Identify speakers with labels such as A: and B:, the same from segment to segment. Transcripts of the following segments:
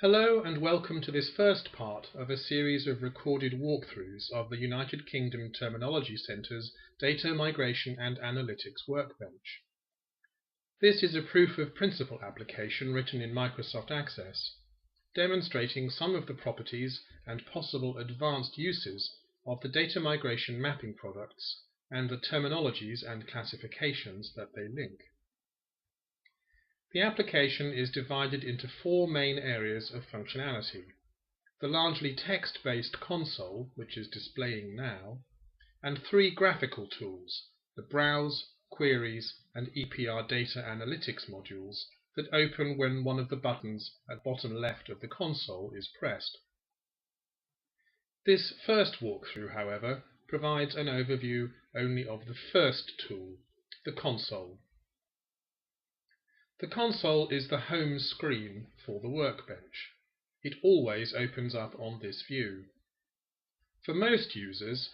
A: Hello and welcome to this first part of a series of recorded walkthroughs of the United Kingdom Terminology Centre's Data Migration and Analytics Workbench. This is a proof of principle application written in Microsoft Access, demonstrating some of the properties and possible advanced uses of the data migration mapping products and the terminologies and classifications that they link. The application is divided into four main areas of functionality: the largely text-based console, which is displaying now, and three graphical tools, the Browse, Queries, and EPR Data Analytics modules that open when one of the buttons at bottom left of the console is pressed. This first walkthrough, however, provides an overview only of the first tool, the console. The console is the home screen for the workbench. It always opens up on this view. For most users,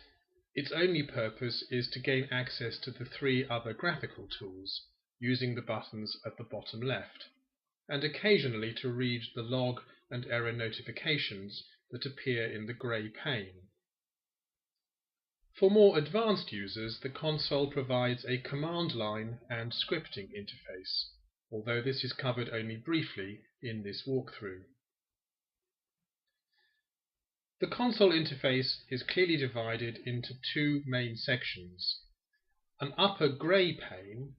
A: its only purpose is to gain access to the three other graphical tools, using the buttons at the bottom left, and occasionally to read the log and error notifications that appear in the grey pane. For more advanced users, the console provides a command line and scripting interface, although this is covered only briefly in this walkthrough. The console interface is clearly divided into two main sections: an upper grey pane,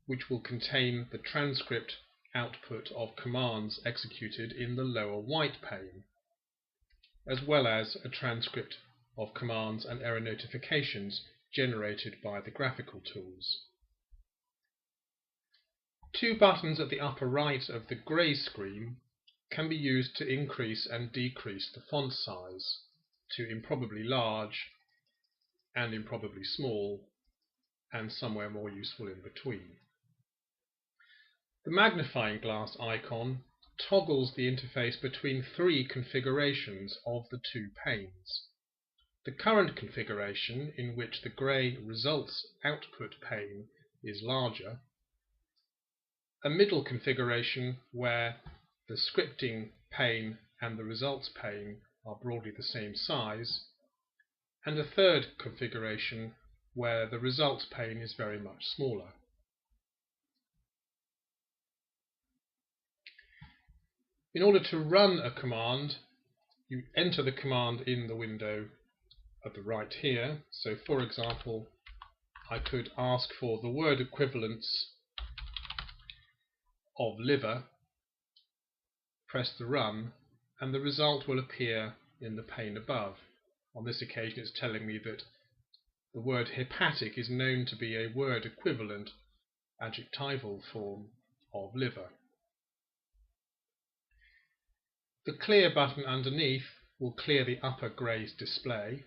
A: which will contain the transcript output of commands executed in the lower white pane, as well as a transcript of commands and error notifications generated by the graphical tools. Two buttons at the upper right of the grey screen can be used to increase and decrease the font size to improbably large and improbably small, and somewhere more useful in between. The magnifying glass icon toggles the interface between three configurations of the two panes: the current configuration, in which the grey results output pane is larger, a middle configuration where the scripting pane and the results pane are broadly the same size, and a third configuration where the results pane is very much smaller. In order to run a command, you enter the command in the window at the right here. So, for example, I could ask for the word equivalents of liver, press the run, and the result will appear in the pane above. On this occasion, it's telling me that the word hepatic is known to be a word equivalent adjectival form of liver. The clear button underneath will clear the upper grey display,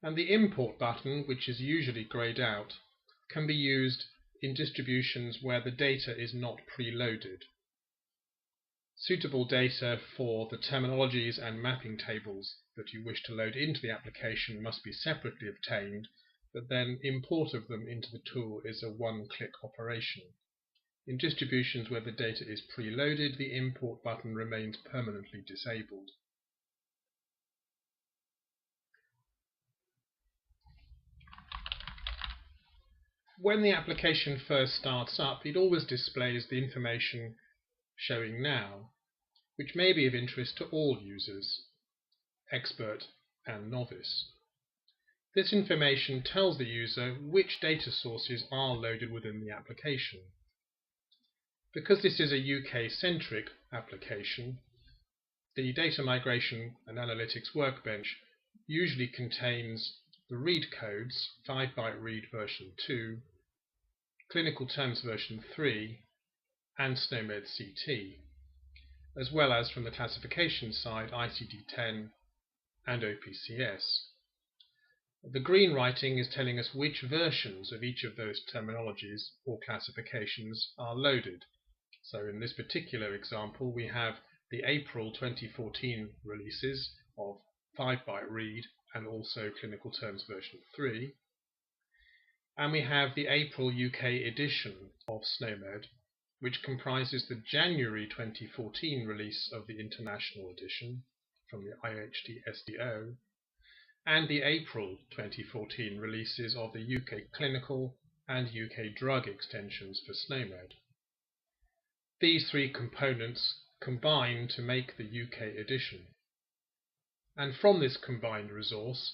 A: and the import button, which is usually greyed out, can be used in distributions where the data is not preloaded. Suitable data for the terminologies and mapping tables that you wish to load into the application must be separately obtained, but then import of them into the tool is a one-click operation. In distributions where the data is preloaded, the import button remains permanently disabled. When the application first starts up, it always displays the information showing now, which may be of interest to all users, expert and novice. This information tells the user which data sources are loaded within the application. Because this is a UK-centric application, the Data Migration and Analytics Workbench usually contains the read codes, 5-byte read version 2, clinical terms version 3, and SNOMED CT, as well as from the classification side ICD-10 and OPCS. The green writing is telling us which versions of each of those terminologies or classifications are loaded. So in this particular example, we have the April 2014 releases of 5-byte read and also clinical terms version 3, and we have the April UK edition of SNOMED which comprises the January 2014 release of the International Edition from the IHD SDO and the April 2014 releases of the UK Clinical and UK Drug extensions for SNOMED. These three components combine to make the UK edition. And from this combined resource,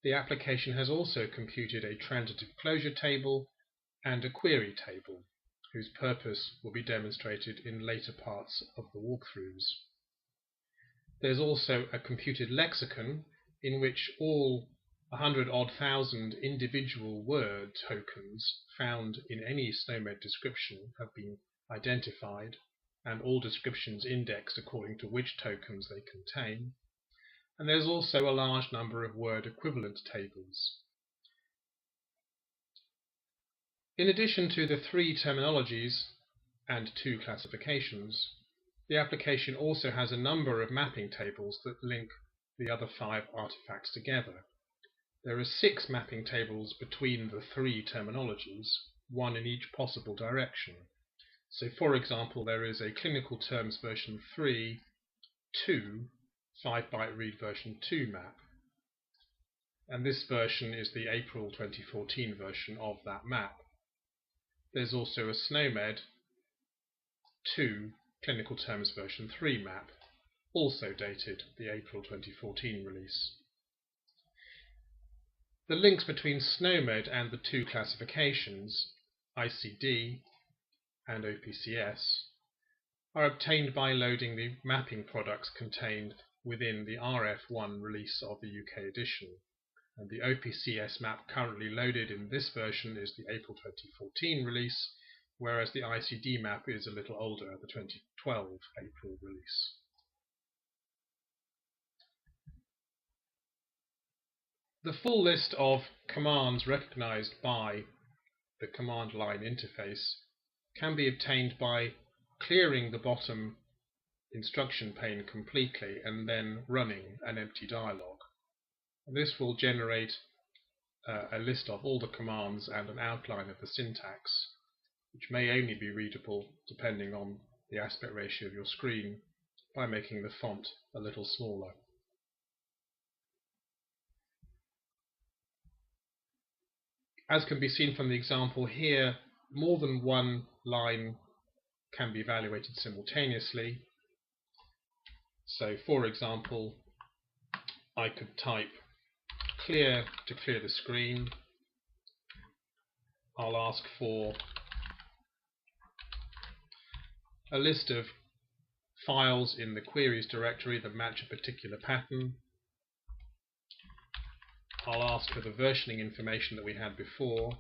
A: the application has also computed a transitive closure table and a query table, whose purpose will be demonstrated in later parts of the walkthroughs. There's also a computed lexicon in which all 100,000 individual word tokens found in any SNOMED description have been identified, and all descriptions indexed according to which tokens they contain. And there's also a large number of word equivalent tables. In addition to the 3 terminologies and 2 classifications, the application also has a number of mapping tables that link the other 5 artifacts together. There are 6 mapping tables between the 3 terminologies, 1 in each possible direction. So for example, there is a clinical terms version 3 to 5-byte read version 2 map, and this version is the April 2014 version of that map. There's also a SNOMED to clinical terms version 3 map, also dated the April 2014 release. The links between SNOMED and the 2 classifications, ICD and OPCS, are obtained by loading the mapping products contained within the RF1 release of the UK edition, and the OPCS map currently loaded in this version is the April 2014 release, whereas the ICD map is a little older, the 2012 April release. The full list of commands recognized by the command line interface can be obtained by clearing the bottom instruction pane completely and then running an empty dialog. This will generate a list of all the commands and an outline of the syntax, which may only be readable depending on the aspect ratio of your screen by making the font a little smaller. As can be seen from the example here, more than one line can be evaluated simultaneously. So for example, I could type clear to clear the screen. I'll ask for a list of files in the queries directory that match a particular pattern. I'll ask for the versioning information that we had before.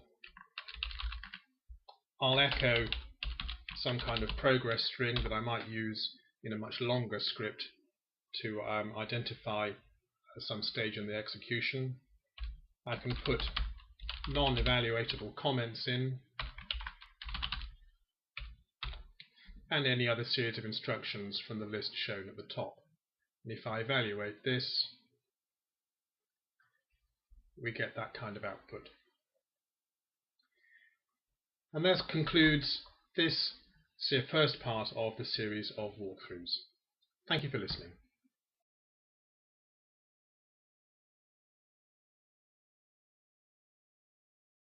A: I'll echo some kind of progress string that I might use in a much longer script to identify some stage in the execution. I can put non-evaluatable comments in, and any other series of instructions from the list shown at the top. And if I evaluate this, we get that kind of output. And that concludes this first part of the series of walkthroughs. Thank you for listening.